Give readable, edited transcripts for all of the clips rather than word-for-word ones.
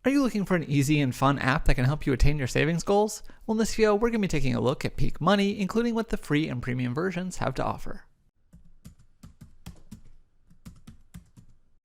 Are you looking for an easy and fun app that can help you attain your savings goals? Well, in this video, we're going to be taking a look at Peak Money, including what the free and premium versions have to offer.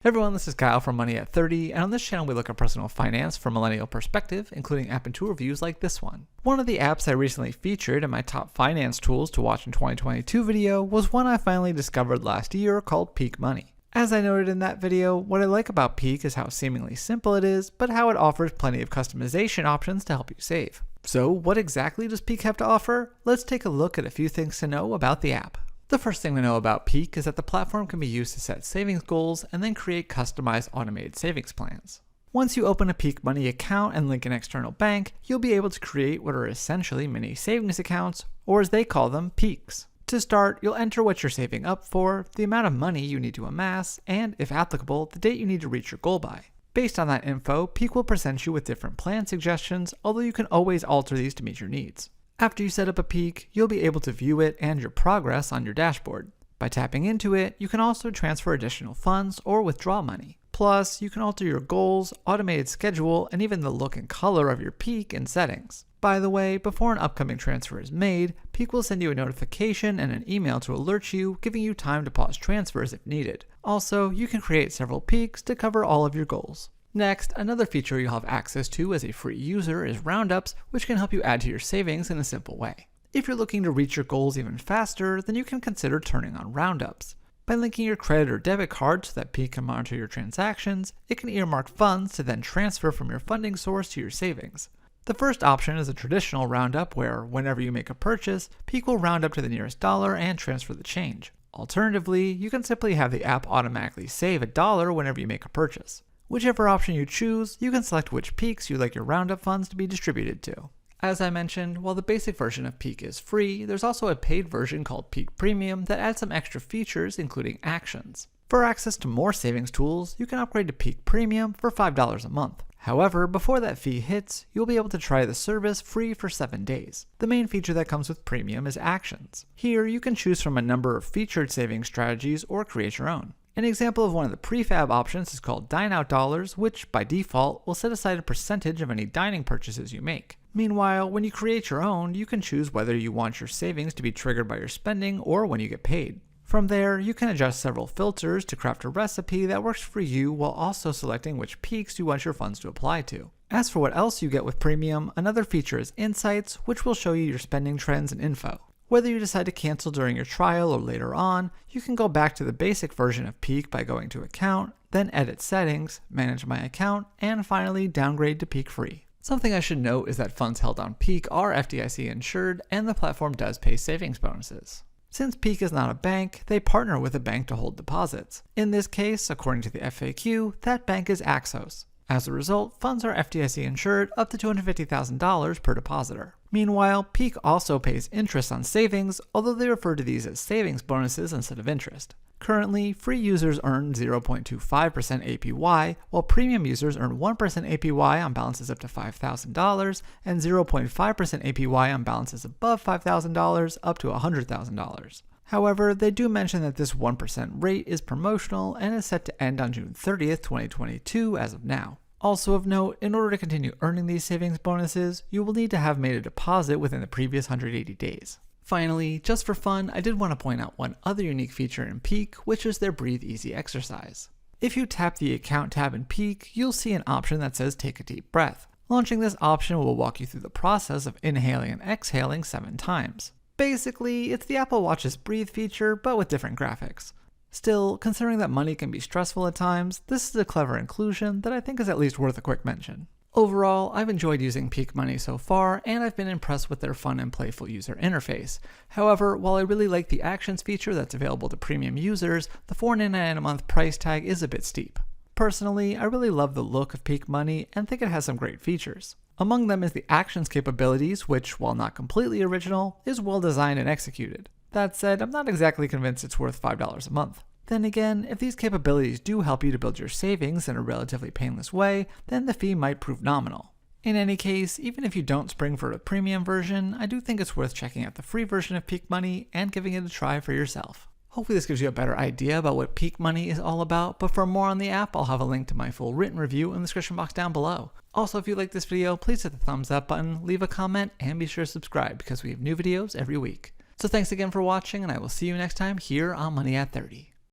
Hey everyone, this is Kyle from Money at 30, and on this channel we look at personal finance from a millennial perspective, including app and tool reviews like this one. One of the apps I recently featured in my top finance tools to watch in 2022 video was one I finally discovered last year called Peak Money. As I noted in that video, what I like about Peak is how seemingly simple it is, but how it offers plenty of customization options to help you save. So what exactly does Peak have to offer? Let's take a look at a few things to know about the app. The first thing to know about Peak is that the platform can be used to set savings goals and then create customized automated savings plans. Once you open a Peak Money account and link an external bank, you'll be able to create what are essentially mini savings accounts, or as they call them, Peaks. To start, you'll enter what you're saving up for, the amount of money you need to amass, and, if applicable, the date you need to reach your goal by. Based on that info, Peak will present you with different plan suggestions, although you can always alter these to meet your needs. After you set up a Peak, you'll be able to view it and your progress on your dashboard. By tapping into it, you can also transfer additional funds or withdraw money. Plus, you can alter your goals, automated schedule, and even the look and color of your Peak in settings. By the way, before an upcoming transfer is made, Peak will send you a notification and an email to alert you, giving you time to pause transfers if needed. Also, you can create several Peaks to cover all of your goals. Next, another feature you'll have access to as a free user is Roundups, which can help you add to your savings in a simple way. If you're looking to reach your goals even faster, then you can consider turning on Roundups. By linking your credit or debit card so that Peak can monitor your transactions, it can earmark funds to then transfer from your funding source to your savings. The first option is a traditional roundup where, whenever you make a purchase, Peak will round up to the nearest dollar and transfer the change. Alternatively, you can simply have the app automatically save $1 whenever you make a purchase. Whichever option you choose, you can select which Peaks you'd like your roundup funds to be distributed to. As I mentioned, while the basic version of Peak is free, there's also a paid version called Peak Premium that adds some extra features, including actions. For access to more savings tools, you can upgrade to Peak Premium for $5 a month. However, before that fee hits, you'll be able to try the service free for 7 days. The main feature that comes with Premium is Actions. Here, you can choose from a number of featured saving strategies or create your own. An example of one of the prefab options is called Dine Out Dollars, which, by default, will set aside a percentage of any dining purchases you make. Meanwhile, when you create your own, you can choose whether you want your savings to be triggered by your spending or when you get paid. From there, you can adjust several filters to craft a recipe that works for you while also selecting which Peaks you want your funds to apply to. As for what else you get with Premium, another feature is Insights, which will show you your spending trends and info. Whether you decide to cancel during your trial or later on, you can go back to the basic version of Peak by going to Account, then Edit Settings, Manage My Account, and finally downgrade to Peak Free. Something I should note is that funds held on Peak are FDIC insured, and the platform does pay savings bonuses. Since Peak is not a bank, they partner with a bank to hold deposits. In this case, according to the FAQ, that bank is Axos. As a result, funds are FDIC insured up to $250,000 per depositor. Meanwhile, Peak also pays interest on savings, although they refer to these as savings bonuses instead of interest. Currently, free users earn 0.25% APY, while premium users earn 1% APY on balances up to $5,000 and 0.5% APY on balances above $5,000 up to $100,000. However, they do mention that this 1% rate is promotional and is set to end on June 30th, 2022 as of now. Also of note, in order to continue earning these savings bonuses, you will need to have made a deposit within the previous 180 days. Finally, just for fun, I did want to point out one other unique feature in Peak, which is their Breathe Easy exercise. If you tap the Account tab in Peak, you'll see an option that says Take a Deep Breath. Launching this option will walk you through the process of inhaling and exhaling 7 times. Basically, it's the Apple Watch's Breathe feature, but with different graphics. Still, considering that money can be stressful at times, this is a clever inclusion that I think is at least worth a quick mention. Overall, I've enjoyed using Peak Money so far, and I've been impressed with their fun and playful user interface. However, while I really like the Actions feature that's available to premium users, the $4.99 a month price tag is a bit steep. Personally, I really love the look of Peak Money and think it has some great features. Among them is the Actions capabilities, which, while not completely original, is well designed and executed. That said, I'm not exactly convinced it's worth $5 a month. Then again, if these capabilities do help you to build your savings in a relatively painless way, then the fee might prove nominal. In any case, even if you don't spring for a premium version, I do think it's worth checking out the free version of Peak Money and giving it a try for yourself. Hopefully this gives you a better idea about what peak money is all about, but for more on the app, I'll have a link to my full written review in the description box down below. Also, if you like this video, please hit the thumbs up button, leave a comment, and be sure to subscribe because we have new videos every week. So thanks again for watching, and I will see you next time here on Money at 30.